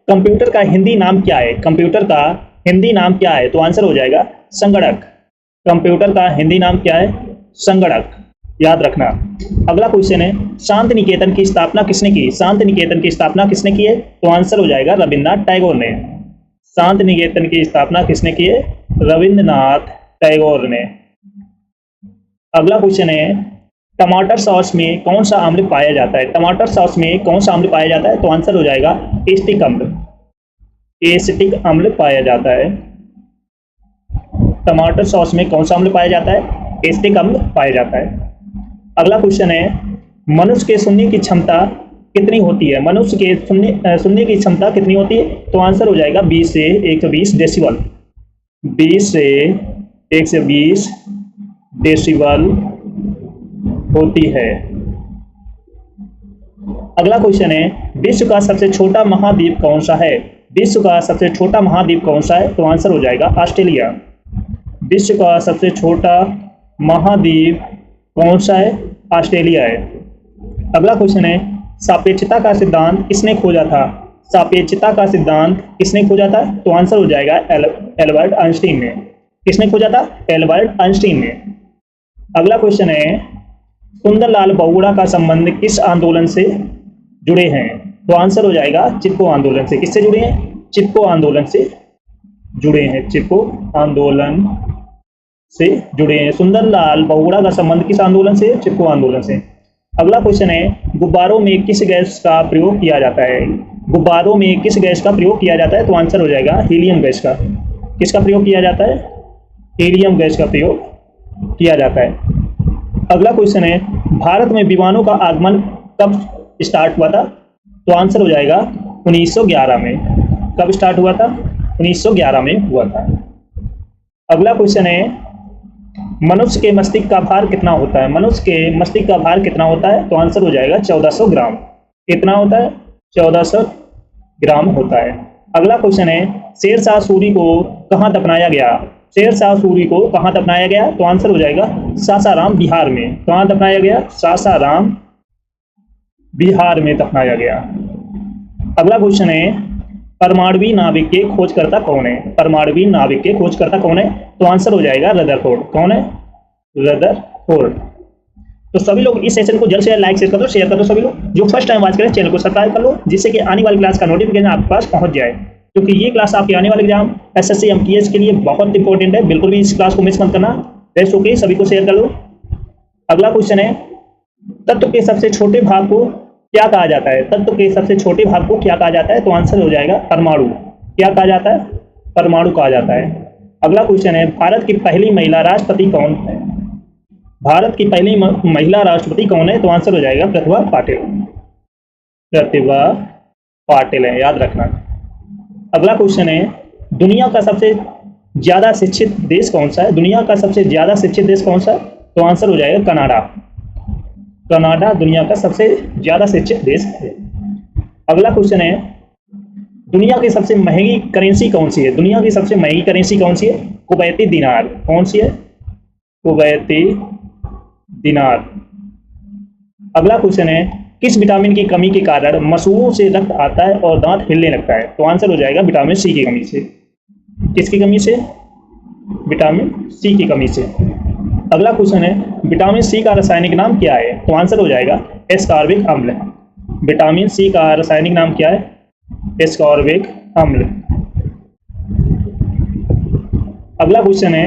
Computer का हिंदी नाम क्या है? कंप्यूटर का हिंदी नाम क्या है? तो आंसर हो जाएगा संगणक। कंप्यूटर का हिंदी नाम क्या है? संगणक, याद रखना। अगला क्वेश्चन है, शांति निकेतन की स्थापना किसने की? शांति निकेतन की स्थापना किसने की है? तो आंसर हो जाएगा रविन्द्रनाथ टैगोर ने। शांति निकेतन की स्थापना किसने की है? रविन्द्रनाथ टैगोर ने। अगला क्वेश्चन है, टमाटर सॉस में कौन सा अम्ल पाया जाता है? टमाटर सॉस में कौन सा अम्ल पाया जाता है? तो आंसर हो जाएगा एसिटिक अम्ल। एसिटिक अम्ल पाया जाता है। टमाटर सॉस में कौन सा अम्ल पाया जाता है? एसिटिक अम्ल पाया जाता है। अगला क्वेश्चन है, मनुष्य के सुनने की क्षमता कितनी होती है? मनुष्य के सुनने की क्षमता कितनी होती है? तो आंसर हो जाएगा 20 से 120 डेसिबल। 20 से 120 डेसिबल होती है। अगला क्वेश्चन है, विश्व का सबसे छोटा महाद्वीप कौन सा है? विश्व का सबसे छोटा महाद्वीप कौन सा है? तो आंसर हो जाएगा ऑस्ट्रेलिया। विश्व का सबसे छोटा महाद्वीप कौन सा है? ऑस्ट्रेलिया है। अगला क्वेश्चन है, सापेक्षता का सिद्धांत किसने खोजा था? सापेक्षता का सिद्धांत किसने खोजा था? तो आंसर हो जाएगा एल्बर्ट आइंस्टीन ने। किसने खोजा था? एल्बर्ट आइंस्टीन ने। अगला क्वेश्चन है, सुंदरलाल बहुगुणा का संबंध किस आंदोलन से जुड़े हैं? तो आंसर हो जाएगा चिपको आंदोलन से। किससे जुड़े हैं? चिपको आंदोलन से जुड़े हैं। चिपको आंदोलन से जुड़े हैं। सुंदरलाल बहुगुणा का संबंध किस आंदोलन से? चिपको आंदोलन से। अगला क्वेश्चन है, गुब्बारों में किस गैस का प्रयोग किया जाता है? गुब्बारों में किस गैस का प्रयोग किया जाता है? तो आंसर हो जाएगा हीलियम गैस का। किसका प्रयोग किया जाता है? हीलियम गैस का प्रयोग किया जाता है। अगला क्वेश्चन है, भारत में विमानों का आगमन कब स्टार्ट हुआ था? तो आंसर हो जाएगा 1911 में। कब स्टार्ट हुआ था? 1911 में हुआ था। अगला क्वेश्चन है, मनुष्य के मस्तिष्क का भार कितना होता है? मनुष्य के मस्तिष्क का भार कितना होता है? तो आंसर हो जाएगा 1400 ग्राम। कितना होता है? 1400 ग्राम होता है। अगला क्वेश्चन है, शेरशाह सूरी को कहाँ दफनाया गया? शेरशाह सूरी को कहाँ दफनाया गया? तो आंसर हो जाएगा सासाराम, बिहार में। कहाँ दफनाया गया? सासाराम, बिहार में दफनाया गया। अगला क्वेश्चन है, परमाणु नाविक के खोजकर्ता कौन है? परमाणु नाविक के खोजकर्ता कौन है? तो आंसर हो जाएगा रदरफोर्ड। कौन है? रदरफोर्ड। तो सभी लोग इस सेशन को जल्द से जल्द लाइक शेयर कर दो। सभी लोग जो फर्स्ट टाइम वॉच करें चैनल को सब्सक्राइब कर लो, जिससे कि आने वाली क्लास का नोटिफिकेशन आपके पास पहुंच जाए, क्योंकि ये क्लास आपके आने वाले एग्जाम एसएससी एमटीएस के लिए बहुत इंपॉर्टेंट है। बिल्कुल भी इस क्लास को मिस मत करना। बेस्ट ओके, सभी को शेयर कर लो। अगला क्वेश्चन है, तत्व के सबसे छोटे भाग को क्या कहा जाता है? तत्व के सबसे छोटे भाग को क्या कहा जाता है? तो आंसर हो जाएगा परमाणु। क्या कहा जाता है? परमाणु कहा जाता है। अगला क्वेश्चन है, भारत की पहली महिला राष्ट्रपति कौन है? भारत की पहली महिला राष्ट्रपति कौन है? तो आंसर हो जाएगा प्रतिभा पाटिल। प्रतिभा पाटिल है, याद रखना। अगला क्वेश्चन है, दुनिया का सबसे ज्यादा शिक्षित देश कौन सा है? दुनिया का सबसे ज्यादा शिक्षित देश कौन सा है? तो आंसर हो जाएगा कनाडा। कनाडा दुनिया का सबसे ज्यादा शिक्षित देश है। अगला क्वेश्चन है, दुनिया की सबसे महंगी करेंसी कौन सी है? दुनिया की सबसे महंगी करेंसी कौन सी है? कुवैती दिनार। कौन सी है? कुवैती दिनार। अगला क्वेश्चन है, किस विटामिन की कमी के कारण मसूड़ों से रक्त आता है और दांत हिलने लगता है? तो आंसर हो जाएगा विटामिन सी की कमी से। किसकी कमी से? विटामिन सी की कमी से। अगला क्वेश्चन है, विटामिन सी का रासायनिक नाम क्या है? तो आंसर हो जाएगा एस्कॉर्बिक अम्ल। विटामिन सी का रासायनिक नाम क्या है? एस्कॉर्बिक अम्ल। अगला क्वेश्चन है,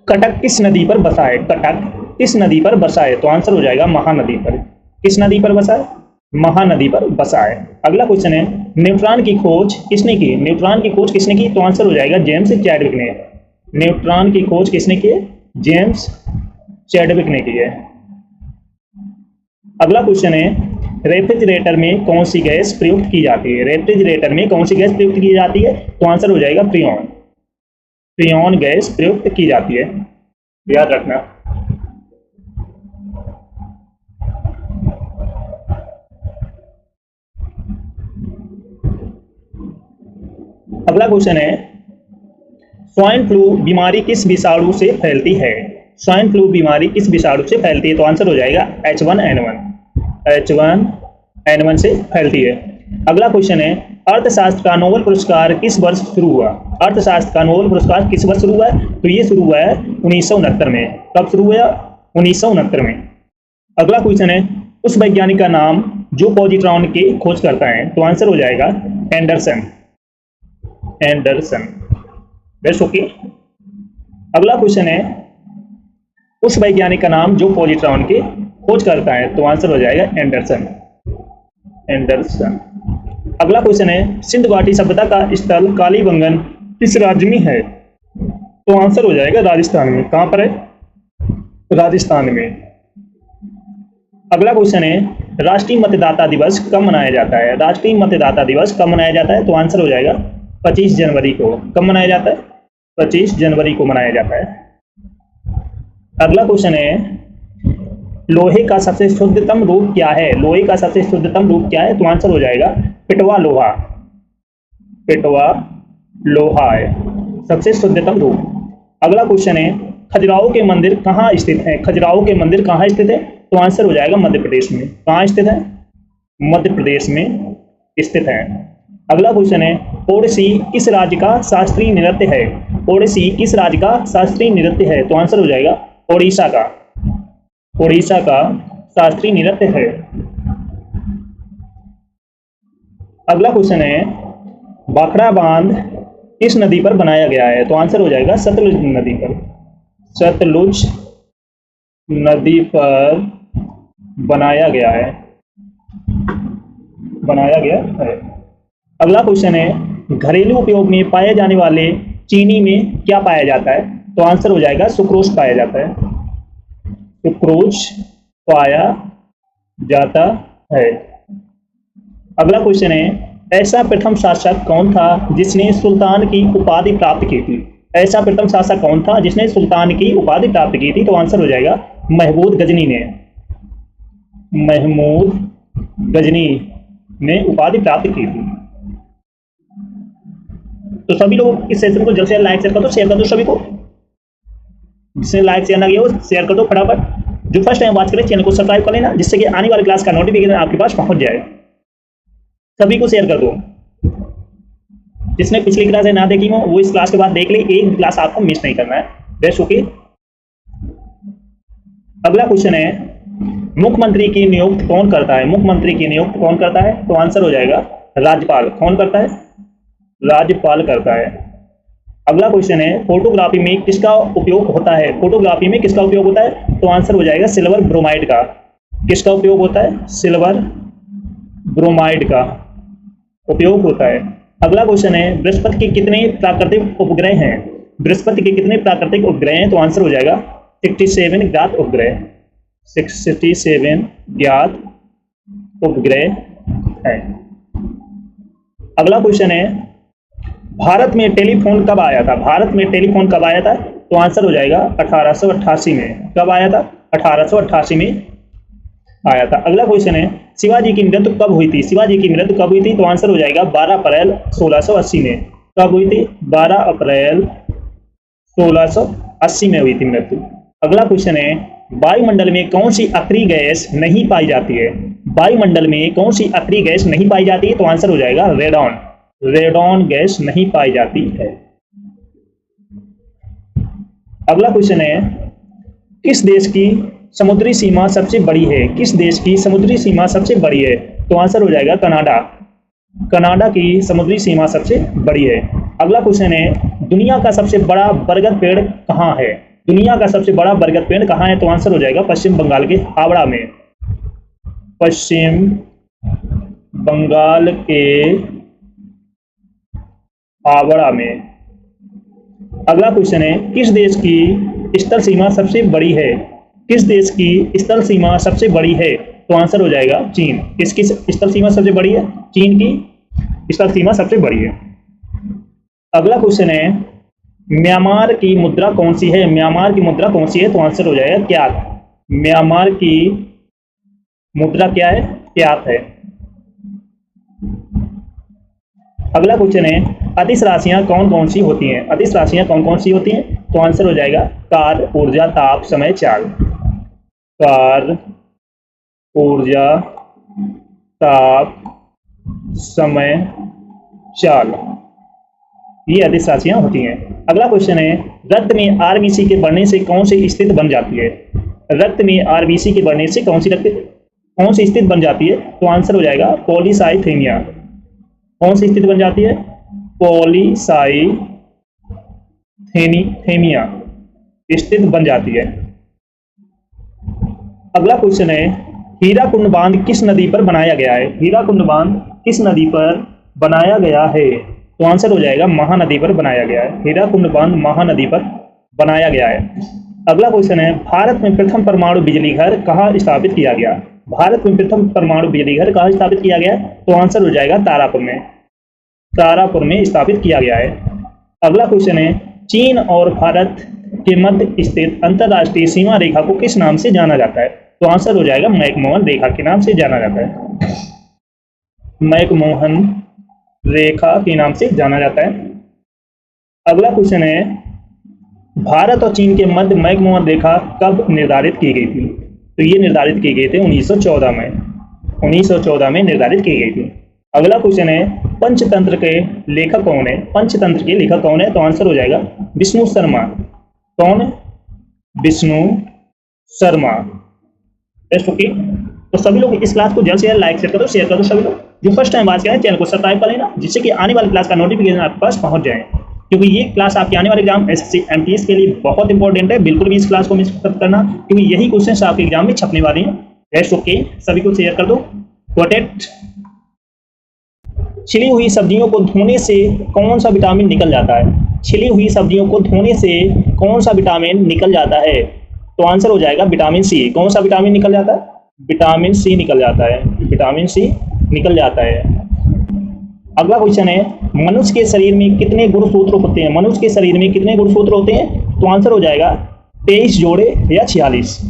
कटक किस नदी पर बसा है? कटक किस नदी पर बसा है? तो आंसर हो जाएगा महानदी पर। किस नदी पर बसा है? महानदी पर बसा है। अगला क्वेश्चन है, न्यूट्रॉन की खोज किसने की? न्यूट्रॉन की खोज किसने की? तो आंसर हो जाएगा जेम्स चैडविक ने। न्यूट्रॉन की खोज किसने की है? जेम्स चैडविक ने की है। अगला क्वेश्चन है, रेफ्रिजरेटर में कौन सी गैस प्रयुक्त की जाती है? रेफ्रिजरेटर में कौन सी गैस प्रयुक्त की जाती है? तो आंसर हो जाएगा फ्रीऑन। फ्रीऑन गैस प्रयुक्त की जाती है, याद रखना। अगला क्वेश्चन है, स्वाइन फ्लू बीमारी किस विषाणु से फैलती है? स्वाइन फ्लू बीमारी किस विषाणु से फैलती है? तो आंसर हो जाएगा H1N1। H1N1 से फैलती है। अगला क्वेश्चन है, अर्थशास्त्र का नोबेल पुरस्कार किस वर्ष शुरू हुआ? अर्थशास्त्र का नोबेल पुरस्कार किस वर्ष शुरू हुआ है? तो ये शुरू हुआ है 1969 में। कब शुरू हुआ? 1969 में। अगला क्वेश्चन है, उस वैज्ञानिक का नाम जो पॉजिट्रॉन की खोज करता है? तो आंसर हो जाएगा एंडरसन। एंडरसन। Best okay. अगला क्वेश्चन है, उस वैज्ञानिक का नाम जो पॉजिट्रॉन की खोज करता है? तो आंसर हो जाएगा एंडरसन। एंडरसन। अगला क्वेश्चन है, सिंधु घाटी सभ्यता का स्थल कालीबंगन किस राज्य में है? तो आंसर हो जाएगा राजस्थान में। कहां पर है? राजस्थान में। अगला क्वेश्चन है, राष्ट्रीय मतदाता दिवस कब मनाया जाता है? राष्ट्रीय मतदाता दिवस कब मनाया जाता है? तो आंसर हो जाएगा 25 जनवरी को। कब मनाया जाता है? 25 जनवरी को मनाया जाता है। अगला क्वेश्चन है, लोहे का सबसे शुद्धतम रूप क्या है? लोहे का सबसे शुद्धतम रूप क्या है? तो आंसर हो जाएगा पिटवा लोहा। पिटवा लोहा है सबसे शुद्धतम रूप। अगला क्वेश्चन है, खजुराहो के मंदिर कहाँ स्थित है? खजुराहो के मंदिर कहाँ स्थित है? तो आंसर हो जाएगा मध्य प्रदेश में। कहाँ स्थित है? मध्य प्रदेश में स्थित है। अगला क्वेश्चन है, ओडिसी किस राज्य का शास्त्रीय नृत्य है? ओडिसी किस राज्य का शास्त्रीय नृत्य है? तो आंसर हो जाएगा ओडिशा का। ओडिशा का शास्त्रीय नृत्य है। अगला क्वेश्चन है, भाखड़ा बांध किस नदी पर बनाया गया है? तो आंसर हो जाएगा सतलुज नदी पर। सतलुज नदी पर बनाया गया है। बनाया गया है। अगला क्वेश्चन है, घरेलू उपयोग में पाए जाने वाले चीनी में क्या पाया जाता है? तो आंसर हो जाएगा सुक्रोज पाया जाता है। सुक्रोज पाया जाता है। अगला क्वेश्चन है, ऐसा प्रथम शासक कौन था जिसने सुल्तान की उपाधि प्राप्त की थी? ऐसा प्रथम शासक कौन था जिसने सुल्तान की उपाधि प्राप्त की थी? तो आंसर हो जाएगा महमूद गजनी ने। महमूद गजनी ने उपाधि प्राप्त की थी। तो सभी लोग इस सेशन को जल्द से जल्द लाइक शेयर कर दो, शेयर कर दो सभी को। जिसने लाइक शेयर ना किया वो शेयर कर दो फटाफट। जो फर्स्ट टाइम वॉच करे चैनल को सब्सक्राइब कर लेना, जिससे कि आने वाली क्लास का नोटिफिकेशन आपके पास पहुंच जाए। सभी को शेयर कर दो। जिसने पिछली क्लास ना देखी हो वो इस क्लास के बाद देख ले, एक क्लास आपको मिस नहीं करना है। Best okay. अगला क्वेश्चन है, मुख्यमंत्री की नियुक्ति कौन करता है? मुख्यमंत्री की नियुक्ति कौन करता है? तो आंसर हो जाएगा राज्यपाल। कौन करता है? राज्यपाल करता है। अगला क्वेश्चन है, फोटोग्राफी में किसका उपयोग होता है? फोटोग्राफी में किसका उपयोग होता है? तो आंसर हो जाएगा सिल्वर ब्रोमाइड का। किसका उपयोग होता है? सिल्वर ब्रोमाइड का उपयोग होता है। अगला क्वेश्चन है, बृहस्पति के कितने प्राकृतिक उपग्रह हैं? बृहस्पति के कितने प्राकृतिक उपग्रह हैं? तो आंसर हो जाएगा 67 ज्ञात उपग्रह। 67 ज्ञात उपग्रह है। अगला क्वेश्चन है, भारत में टेलीफोन कब आया था? भारत में टेलीफोन कब आया था? तो आंसर हो जाएगा 1888 में। कब आया था? 1888 में आया था। अगला क्वेश्चन है, शिवाजी की मृत्यु कब हुई थी? शिवाजी की मृत्यु कब हुई थी? तो आंसर हो जाएगा 12 अप्रैल 1680 में। कब हुई थी? 12 अप्रैल 1680 में हुई थी मृत्यु। अगला क्वेश्चन है, वायुमंडल में कौन सी अक्रिय गैस नहीं पाई जाती है? वायुमंडल में कौन सी अक्रिय गैस नहीं पाई जाती है? तो आंसर हो जाएगा रेडॉन। रेडॉन गैस नहीं पाई जाती है। अगला क्वेश्चन है, किस देश की समुद्री सीमा सबसे बड़ी है? किस देश की समुद्री सीमा सबसे बड़ी है? तो आंसर हो जाएगा कनाडा। कनाडा की समुद्री सीमा सबसे बड़ी है। अगला क्वेश्चन है, दुनिया का सबसे बड़ा बरगद पेड़ कहाँ है? दुनिया का सबसे बड़ा बरगद पेड़ कहाँ है? तो आंसर हो जाएगा पश्चिम बंगाल के हावड़ा में। पश्चिम बंगाल के हावड़ा में। अगला क्वेश्चन है, किस देश की स्थल सीमा सबसे बड़ी है? किस देश की स्थल सीमा सबसे बड़ी है? तो आंसर हो जाएगा चीन। किसकी स्थल सीमा सबसे बड़ी है? चीन की स्थल सीमा सबसे बड़ी है। अगला क्वेश्चन है, म्यांमार की मुद्रा कौन सी है? म्यांमार की मुद्रा कौन सी है? तो आंसर हो जाएगा क्यात। म्यांमार की मुद्रा क्या है? क्यात है। अगला क्वेश्चन है, अदिश राशियां कौन कौन सी होती हैं? अदिश राशियां कौन कौन सी होती हैं? तो आंसर हो जाएगा कार्य, ऊर्जा, ताप, समय, चाल। कार्य, ऊर्जा, ताप, समय, चाल, ये अदिश राशियां होती हैं। अगला क्वेश्चन है, रक्त में आरबीसी के बढ़ने से कौन सी स्थिति बन जाती है? रक्त में आरबीसी के बढ़ने से कौन सी स्थिति बन जाती है? तो आंसर हो जाएगा पॉलीसाइथेमिया। कौन सी स्थिति बन जाती है? पॉलीसाइथेमिया स्थिति बन जाती है। अगला क्वेश्चन है, हीराकुंड बांध किस नदी पर बनाया गया है? हीराकुंड बांध किस नदी पर बनाया गया है? तो आंसर हो जाएगा महानदी पर बनाया गया है। हीराकुंड बांध महानदी पर बनाया गया है। अगला क्वेश्चन है, भारत में प्रथम परमाणु बिजली घर कहाँ स्थापित किया गया? भारत में प्रथम परमाणु बिजली घर कहाँ स्थापित किया गया? तो आंसर हो जाएगा तारापुर में। तारापुर में स्थापित किया गया है। अगला क्वेश्चन है, चीन और भारत के मध्य स्थित अंतरराष्ट्रीय सीमा रेखा को किस नाम से जाना जाता है? तो आंसर हो जाएगा मैकमोहन रेखा के नाम से जाना जाता है। मैकमोहन रेखा के नाम से जाना जाता है। अगला क्वेश्चन है, भारत और चीन के मध्य मैकमोहन रेखा कब निर्धारित की गई थी? तो ये निर्धारित की गई थी 1914 में। 1914 में निर्धारित की गई थी। अगला क्वेश्चन है, पंचतंत्र के लेखक कौन है? पंचतंत्र के लेखक कौन है? तो आंसर हो जाएगा विष्णु शर्मा। कौन? विष्णु शर्मा। ओके, तो सभी लोग इस क्लास को जल्द से जल्द लाइक शेयर कर दो सभी लोग। जो फर्स्ट टाइम बात करें चैनल को सब्सक्राइब कर लेना, जिससे कि आने वाली क्लास का नोटिफिकेशन आपके पास पहुंच जाए, क्योंकि ये क्लास आपके आने वाले एग्जाम एसएससी एमटीएस के लिए बहुत इंपॉर्टेंट है। बिल्कुल भी इस क्लास को मिस मत करना, क्योंकि यही क्वेश्चन आपके एग्जाम में छपने वाले हैं। ओके, सभी को शेयर कर दो। छिली हुई सब्जियों को धोने से कौन सा विटामिन निकल जाता है? छिली हुई सब्जियों को धोने से कौन सा विटामिन निकल जाता है? तो आंसर हो जाएगा विटामिन सी। कौन सा विटामिन निकल जाता है? विटामिन सी निकल जाता है। विटामिन सी निकल जाता है। अगला क्वेश्चन है, मनुष्य के शरीर में कितने गुणसूत्र होते हैं? मनुष्य के शरीर में कितने गुणसूत्र होते हैं? तो आंसर हो जाएगा 23 जोड़े या 46।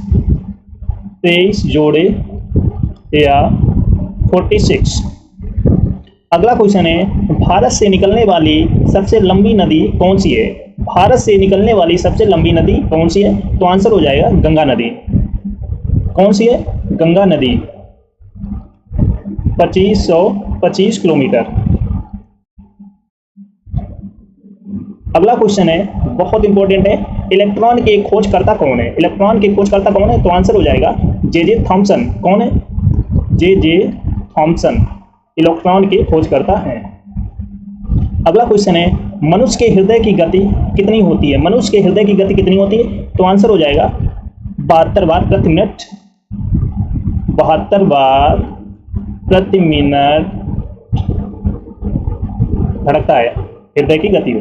23 जोड़े या 46। अगला क्वेश्चन है, भारत से निकलने वाली सबसे लंबी नदी कौन सी है? भारत से निकलने वाली सबसे लंबी नदी कौन सी है? तो आंसर हो जाएगा गंगा नदी। कौन सी है? गंगा नदी। 2525 किलोमीटर। अगला क्वेश्चन है, बहुत इंपॉर्टेंट है, इलेक्ट्रॉन के खोजकर्ता कौन है? इलेक्ट्रॉन के खोजकर्ता कौन है? तो आंसर हो जाएगा जे थॉमसन। कौन है? जे थॉमसन इलेक्ट्रॉन के खोजकर्ता हैं। अगला क्वेश्चन है, मनुष्य के हृदय की गति कितनी होती है? मनुष्य के हृदय की गति कितनी होती है? तो आंसर हो जाएगा 72 बार प्रति मिनट। 72 बार प्रति मिनट धड़कता है हृदय की गति।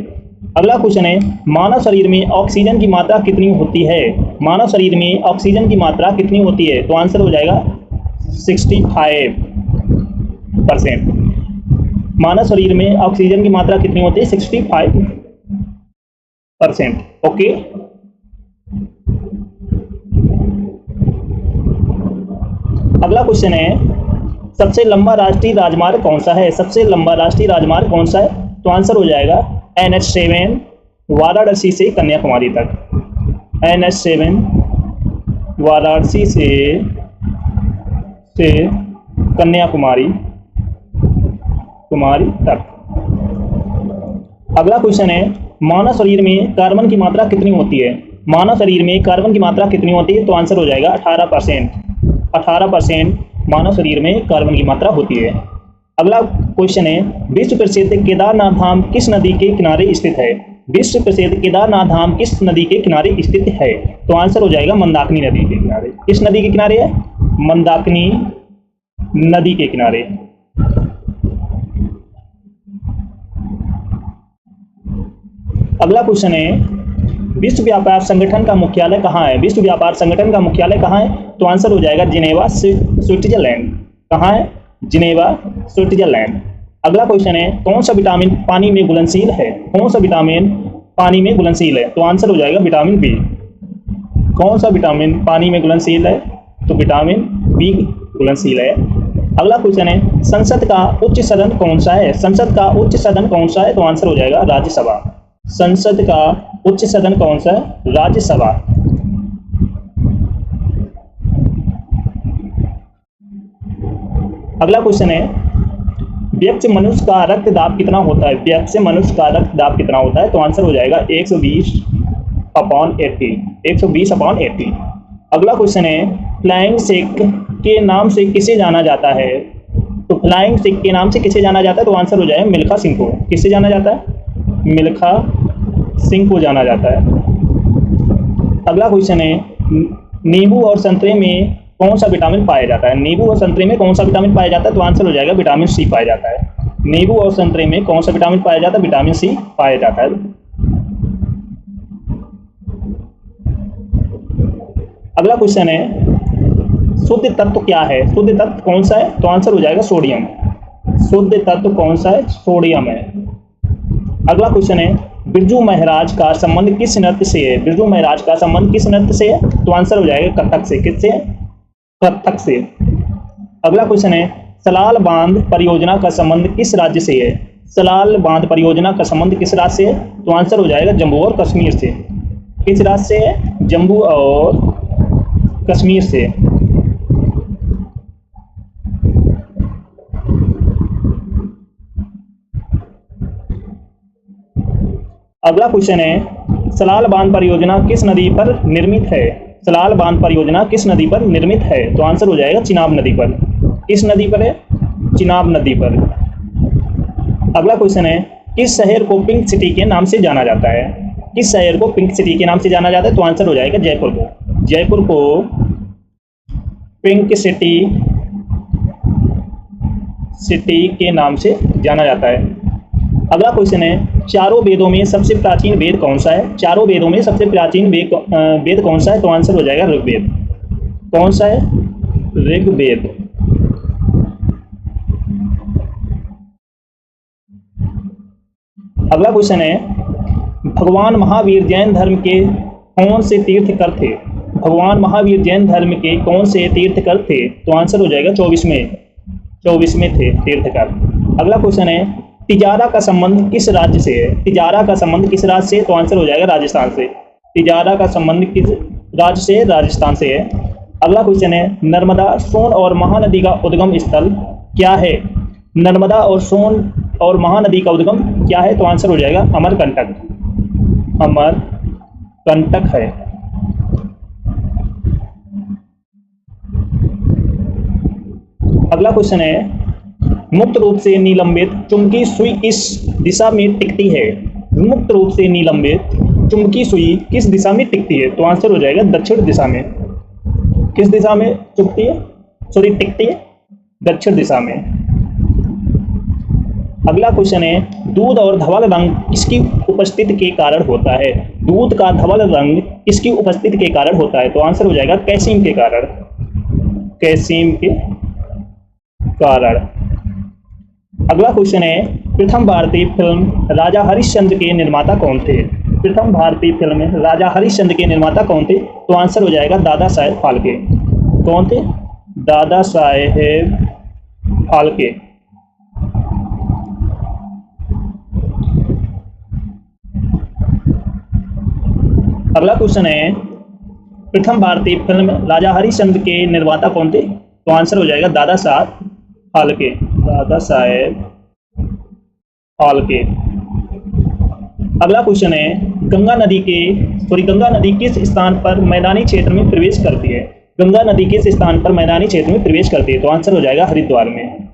अगला क्वेश्चन है, मानव शरीर में ऑक्सीजन की मात्रा कितनी होती है? मानव शरीर में ऑक्सीजन की मात्रा कितनी होती है? तो आंसर हो जाएगा 65%। मानव शरीर में ऑक्सीजन की मात्रा कितनी होती है? 65%। ओके, अगला क्वेश्चन है, सबसे लंबा राष्ट्रीय राजमार्ग कौन सा है? सबसे लंबा राष्ट्रीय राजमार्ग कौन सा है? तो आंसर हो जाएगा NH7 वाराणसी से कन्याकुमारी तक। NH7 वाराणसी से कन्याकुमारी तक। अगला क्वेश्चन है, मानव शरीर में कार्बन की मात्रा कितनी होती है? मानव शरीर में कार्बन की मात्रा कितनी होती है? तो आंसर हो जाएगा 18%। 18% मानव शरीर में कार्बन की मात्रा होती है। अगला क्वेश्चन है, विश्व प्रसिद्ध केदारनाथ धाम किस नदी के किनारे स्थित है? विश्व प्रसिद्ध केदारनाथ धाम किस नदी के किनारे स्थित है? तो आंसर हो जाएगा मंदाकिनी नदी के किनारे। किस नदी के किनारे है? मंदाकिनी नदी के किनारे। अगला क्वेश्चन है, विश्व व्यापार संगठन का मुख्यालय कहाँ है? विश्व व्यापार संगठन का मुख्यालय कहाँ है? तो आंसर हो जाएगा जिनेवा स्विट्जरलैंड। कहाँ है? Geneva Switzerland. अगला क्वेश्चन है, कौन सा विटामिन पानी में घुलनशील है? कौन सा विटामिन पानी में घुलनशील है? तो आंसर हो जाएगा विटामिन बी। कौन सा विटामिन पानी में घुलनशील है? तो विटामिन बी घुलनशील है। अगला क्वेश्चन है, संसद का उच्च सदन कौन सा है? संसद का उच्च सदन कौन सा है? तो आंसर हो जाएगा राज्यसभा। संसद का उच्च सदन कौन सा है? राज्यसभा। अगला क्वेश्चन है, व्यक्ति मनुष्य का रक्त दाब कितना होता है? व्यक्ति मनुष्य का रक्त दाब कितना होता है? तो आंसर हो जाएगा 120/80। 120/80। अगला क्वेश्चन है, फ्लाइंग सिख के नाम से किसे जाना जाता है? तो फ्लाइंग सिख के नाम से किसे जाना जाता है? तो आंसर हो जाएगा मिल्खा सिंह को। किससे जाना जाता है? मिल्खा सिंह को जाना जाता है। अगला क्वेश्चन है, नींबू और संतरे में कौन सा विटामिन पाया जाता है? नींबू और संतरे में कौन सा विटामिन पाया जाता है? तो आंसर हो जाएगा विटामिन सी पाया जाता है। नींबू और संतरे में कौन सा विटामिन पाया जाता है? विटामिन सी पाया जाता है। अगला क्वेश्चन है, शुद्ध तत्व क्या है? शुद्ध तत्व कौन सा है? तो आंसर हो जाएगा सोडियम। शुद्ध तत्व कौन सा है? सोडियम है। अगला क्वेश्चन है, बिरजू महाराज का संबंध किस नृत्य से है? बिरजू महाराज का संबंध किस नृत्य से है? तो आंसर हो जाएगा कथक से। किससे? कथक से। अगला क्वेश्चन है, सलाल बांध परियोजना का संबंध किस राज्य से है? सलाल बांध परियोजना का संबंध किस राज्य से है? तो आंसर हो जाएगा जम्मू और कश्मीर से। किस राज्य से है? जम्मू और कश्मीर से। अगला क्वेश्चन है, सलाल बांध परियोजना किस नदी पर निर्मित है? सलाल बांध परियोजना किस नदी पर निर्मित है? तो आंसर हो जाएगा चिनाब नदी पर। किस नदी पर है? चिनाब नदी पर। अगला क्वेश्चन है, किस शहर को पिंक सिटी के नाम से जाना जाता है? किस शहर को पिंक सिटी के नाम से जाना जाता है? तो आंसर हो जाएगा जयपुर को। जयपुर को पिंक सिटी के नाम से जाना जाता है। अगला क्वेश्चन है, चारों वेदों में सबसे प्राचीन वेद कौन सा है? चारों वेदों में सबसे प्राचीन वेद कौन सा है? तो आंसर हो जाएगा ऋग्वेद। कौन सा है? ऋग्वेद। अगला क्वेश्चन है, भगवान महावीर जैन धर्म के कौन से तीर्थकर थे? भगवान महावीर जैन धर्म के कौन से तीर्थकर थे? तो आंसर हो जाएगा 24वें थे तीर्थकर। अगला क्वेश्चन है, तिजारा का संबंध किस राज्य से है? तिजारा का संबंध किस राज्य से? तो आंसर हो जाएगा राजस्थान से। तिजारा का संबंध किस राज्य से? राजस्थान से है। अगला क्वेश्चन है, नर्मदा, सोन और महानदी का उद्गम स्थल क्या है? नर्मदा और सोन और महानदी का उद्गम क्या है? तो आंसर हो जाएगा अमरकंटक। अमरकंटक है। अगला क्वेश्चन है, मुक्त रूप से निलंबित चुंबकीय सुई किस दिशा में टिकती है? मुक्त रूप से निलंबित चुंबकीय सुई किस दिशा में टिकती है? तो आंसर हो जाएगा दक्षिण दिशा में। किस दिशा में टिकती है? दक्षिण दिशा में। अगला क्वेश्चन है, दूध और धवल रंग किसकी उपस्थिति के कारण होता है? दूध का धवल रंग किसकी उपस्थिति के कारण होता है? तो आंसर हो जाएगा कैल्शियम के कारण। कैल्शियम के कारण। अगला क्वेश्चन है, प्रथम भारतीय फिल्म राजा हरिश्चंद्र के निर्माता कौन थे? प्रथम भारतीय फिल्म राजा हरिश्चंद्र के निर्माता कौन थे? तो आंसर हो जाएगा दादा साहेब फाल्के। कौन थे? दादा साहेब फाल्के। अगला क्वेश्चन है, प्रथम भारतीय फिल्म राजा हरिश्चंद्र के निर्माता कौन थे? तो आंसर हो जाएगा दादा साहब फाल्के। दादा साहेब फाल्के। अगला क्वेश्चन है, गंगा नदी किस स्थान पर मैदानी क्षेत्र में प्रवेश करती है? गंगा नदी किस स्थान पर मैदानी क्षेत्र में प्रवेश करती है? तो आंसर हो जाएगा हरिद्वार में।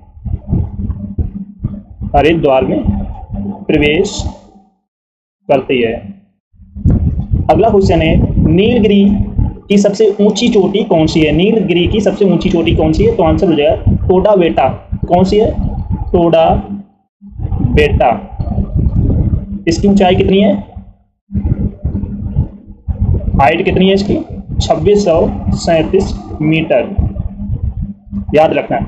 हरिद्वार में प्रवेश करती है। अगला क्वेश्चन है, नीलगिरी की सबसे ऊंची चोटी कौन सी है? नीलगिरी की सबसे ऊंची चोटी कौन सी है? तो आंसर हो जाएगा टोडा बेटा। कौन सी है? टोडा बेटा। इसकी ऊंचाई कितनी है? हाइट कितनी है इसकी? 2637 मीटर। याद रखना।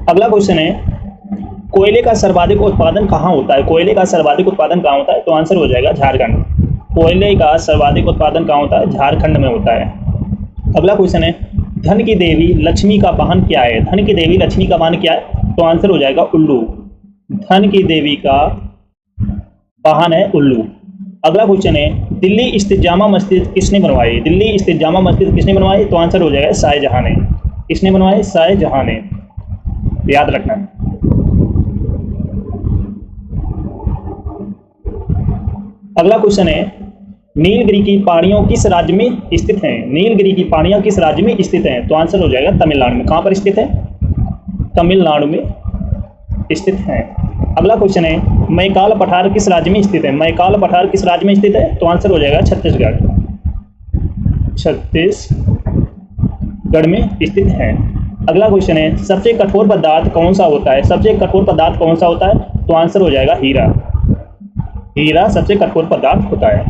अगला क्वेश्चन है, कोयले का सर्वाधिक उत्पादन कहाँ होता है? कोयले का सर्वाधिक उत्पादन कहाँ होता है? तो आंसर हो जाएगा झारखंड। कोयले का सर्वाधिक उत्पादन कहाँ होता है? झारखंड में होता है। अगला क्वेश्चन है, धन की देवी लक्ष्मी का वाहन क्या है? धन की देवी लक्ष्मी का वाहन क्या है? तो आंसर हो जाएगा उल्लू। धन की देवी का वाहन है उल्लू। अगला क्वेश्चन है, दिल्ली स्थित जामा मस्जिद किसने बनवाई? दिल्ली स्थित जामा मस्जिद किसने बनवाई? तो आंसर हो जाएगा शाहजहां ने। किसने बनवाई? शाहजहां ने। याद रखना। अगला क्वेश्चन है, नीलगिरी की पहाड़ियों किस राज्य में स्थित हैं? नीलगिरी की पहाड़ियां किस राज्य में स्थित हैं? तो आंसर हो जाएगा तमिलनाडु में। कहां पर स्थित है? तमिलनाडु में स्थित हैं। अगला क्वेश्चन है, मैकाल पठार किस राज्य में स्थित है? मैकाल पठार किस राज्य में स्थित है? तो आंसर हो जाएगा छत्तीसगढ़। छत्तीसगढ़ में स्थित है। अगला क्वेश्चन है, सबसे कठोर पदार्थ कौन सा होता है? सबसे कठोर पदार्थ कौन सा होता है? तो आंसर हो जाएगा हीरा। हीरा सबसे कठोर पदार्थ होता है।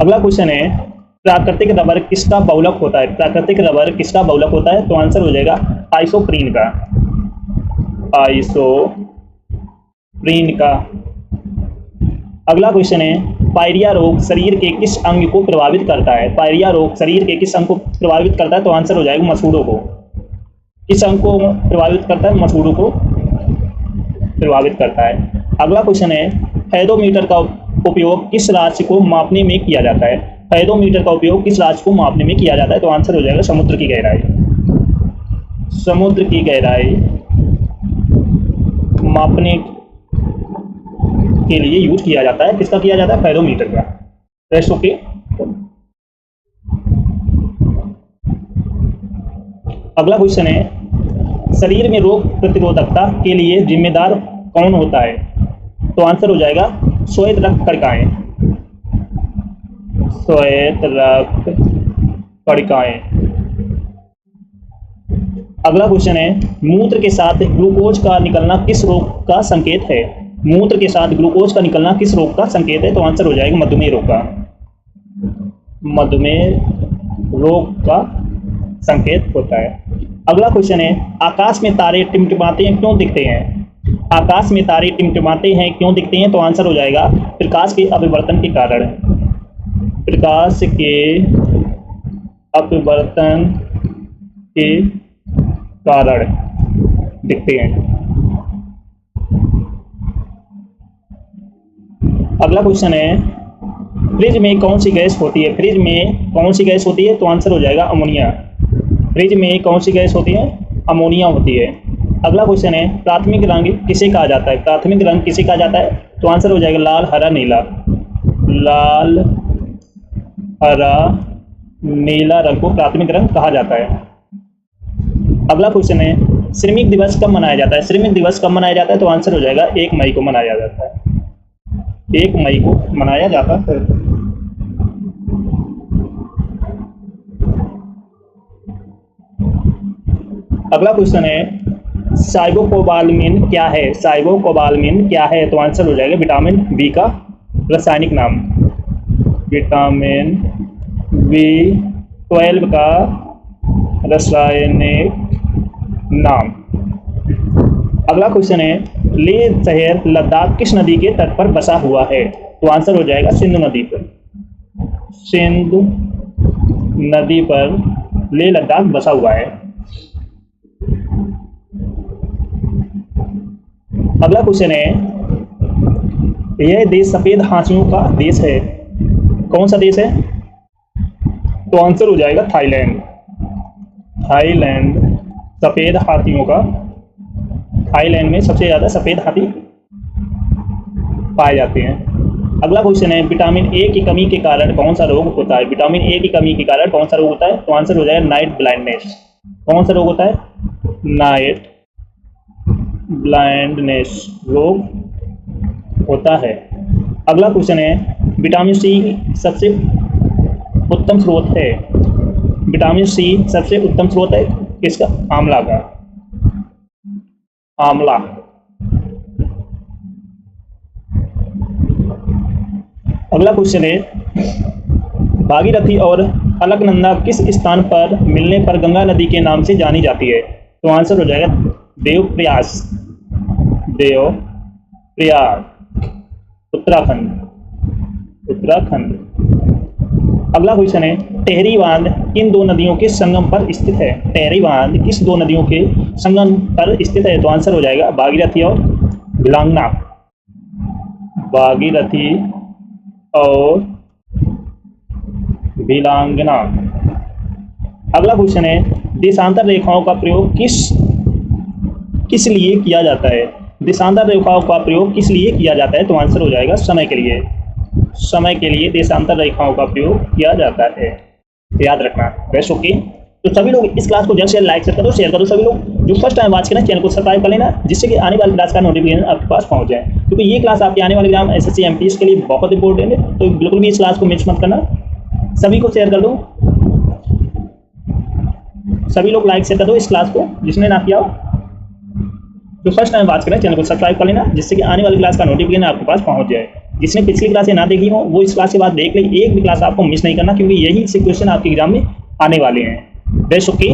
अगला क्वेश्चन है, प्राकृतिक रबर किसका बहुलक होता है? प्राकृतिक रबर किसका बहुलक होता है? तो आंसर हो जाएगा आइसोप्रीन का। आइसोप्रीन का। अगला क्वेश्चन है, पायरिया रोग शरीर के किस अंग को प्रभावित करता है? पायरिया रोग शरीर के किस अंग को प्रभावित करता है? तो आंसर हो जाएगा मसूड़ों को। किस अंग को प्रभावित करता है? मसूड़ों को प्रभावित करता है। अगला क्वेश्चन है, हेडोमीटर का उपयोग किस राशि को मापने में किया जाता है? हेडोमीटर का उपयोग किस राशि को मापने में किया जाता है? तो आंसर हो जाएगा समुद्र की गहराई। समुद्र की गहराई मापने के लिए यूज किया जाता है। किसका किया जाता है? हेडोमीटर का। Rest okay. अगला क्वेश्चन है, शरीर में रोग प्रतिरोधकता के लिए जिम्मेदार कौन होता है? तो आंसर हो जाएगा श्वेत रक्त कणिकाएं। श्वेत रक्त कणिकाएं। अगला क्वेश्चन है, मूत्र के साथ ग्लूकोज का निकलना किस रोग का संकेत है? मूत्र के साथ ग्लूकोज का निकलना किस रोग का संकेत है? तो आंसर हो जाएगा मधुमेह रोग का। मधुमेह रोग का संकेत होता है। अगला क्वेश्चन है, आकाश में तारे टिमटिमाते हैं क्यों दिखते हैं? आकाश में तारे टिमटिमाते हैं क्यों दिखते हैं? तो आंसर हो जाएगा प्रकाश के अपवर्तन के कारण। प्रकाश के अपवर्तन के कारण दिखते हैं। अगला क्वेश्चन है, फ्रिज में कौन सी गैस होती है? फ्रिज में कौन सी गैस होती है? तो आंसर हो जाएगा अमोनिया। फ्रिज में कौन सी गैस होती है? अमोनिया होती है। अगला क्वेश्चन है, प्राथमिक रंग किसे कहा जाता है? प्राथमिक रंग किसे कहा जाता है? तो आंसर हो जाएगा लाल, हरा, नीला। लाल, हरा, नीला रंग को प्राथमिक रंग कहा जाता है। अगला क्वेश्चन है, श्रमिक दिवस कब मनाया जाता है? श्रमिक दिवस कब मनाया जाता है? तो आंसर हो जाएगा 1 मई को मनाया जाता है। 1 मई को मनाया जाता है। अगला क्वेश्चन है, साइबोकोबालामिन क्या है? साइबोकोबालामिन क्या है? तो आंसर हो जाएगा विटामिन बी का रासायनिक नाम। विटामिन B12 का रासायनिक नाम। अगला क्वेश्चन है, लेह शहर लद्दाख किस नदी के तट पर बसा हुआ है? तो आंसर हो जाएगा सिंधु नदी पर। सिंधु नदी पर लेह लद्दाख बसा हुआ है। अगला क्वेश्चन है, यह देश सफेद हाथियों का देश है। कौन सा देश है? तो आंसर हो जाएगा थाईलैंड। थाईलैंड सफेद हाथियों का। थाईलैंड में सबसे ज्यादा सफेद हाथी पाए जाते हैं। अगला क्वेश्चन है, विटामिन ए की कमी के कारण कौन सा रोग होता है? विटामिन ए की कमी के कारण कौन सा रोग होता है? तो आंसर हो जाएगा नाइट ब्लाइंडनेस। कौन सा रोग होता है? नाइट ब्लाइंडनेस रोग होता है। अगला क्वेश्चन है, विटामिन सी सबसे उत्तम स्रोत है। विटामिन सी सबसे उत्तम स्रोत है किसका? आंवला का। आंवला। अगला क्वेश्चन है, भागीरथी और अलकनंदा किस स्थान पर मिलने पर गंगा नदी के नाम से जानी जाती है? तो आंसर हो जाएगा देवप्रयाग। देवप्रयाग उत्तराखंड। उत्तराखंड। अगला क्वेश्चन है, टेहरी बांध किन दो नदियों के संगम पर स्थित है? टेहरी बांध किस दो नदियों के संगम पर स्थित है? तो आंसर हो जाएगा भागीरथी और भिलांगना। भागीरथी और भिलांगना। अगला क्वेश्चन है, देशांतर रेखाओं का प्रयोग किस लिए किया जाता है? देशांतर रेखाओं का प्रयोग किस लिए किया जाता है? तो आंसर हो जाएगा समय के लिए। समय के लिए देशांतर रेखाओं का प्रयोग किया जाता है, याद रखना। Best okay. तो सभी लोग इस क्लास को जल्द से जल्द लाइक करो, शेयर करो। सभी लोग जो फर्स्ट टाइम वॉच करें चैनल को सब्सक्राइब कर लेना, जिससे कि आने वाली क्लास का नोटिफिकेशन आपके पास पहुंच जाए, क्योंकि ये क्लास आपके आने वाले एग्जाम SSC MTS के लिए बहुत इंपॉर्टेंट है। तो बिल्कुल भी इस क्लास को मिस मत करना, सभी को शेयर कर दो। सभी लोग लाइक शेयर कर दो इस क्लास को, जिसने ना किया हो। तो फर्स्ट टाइम वॉच करें चैनल को सब्सक्राइब कर लेना, जिससे कि आने वाली क्लास का नोटिफिकेशन आपके पास पहुंच जाए। जिसने पिछली क्लासें ना देखी हो वो इस क्लास के बाद देख ले, एक भी क्लास आपको मिस नहीं करना, क्योंकि यही से क्वेश्चन आपके एग्जाम में आने वाले हैं। Best okay.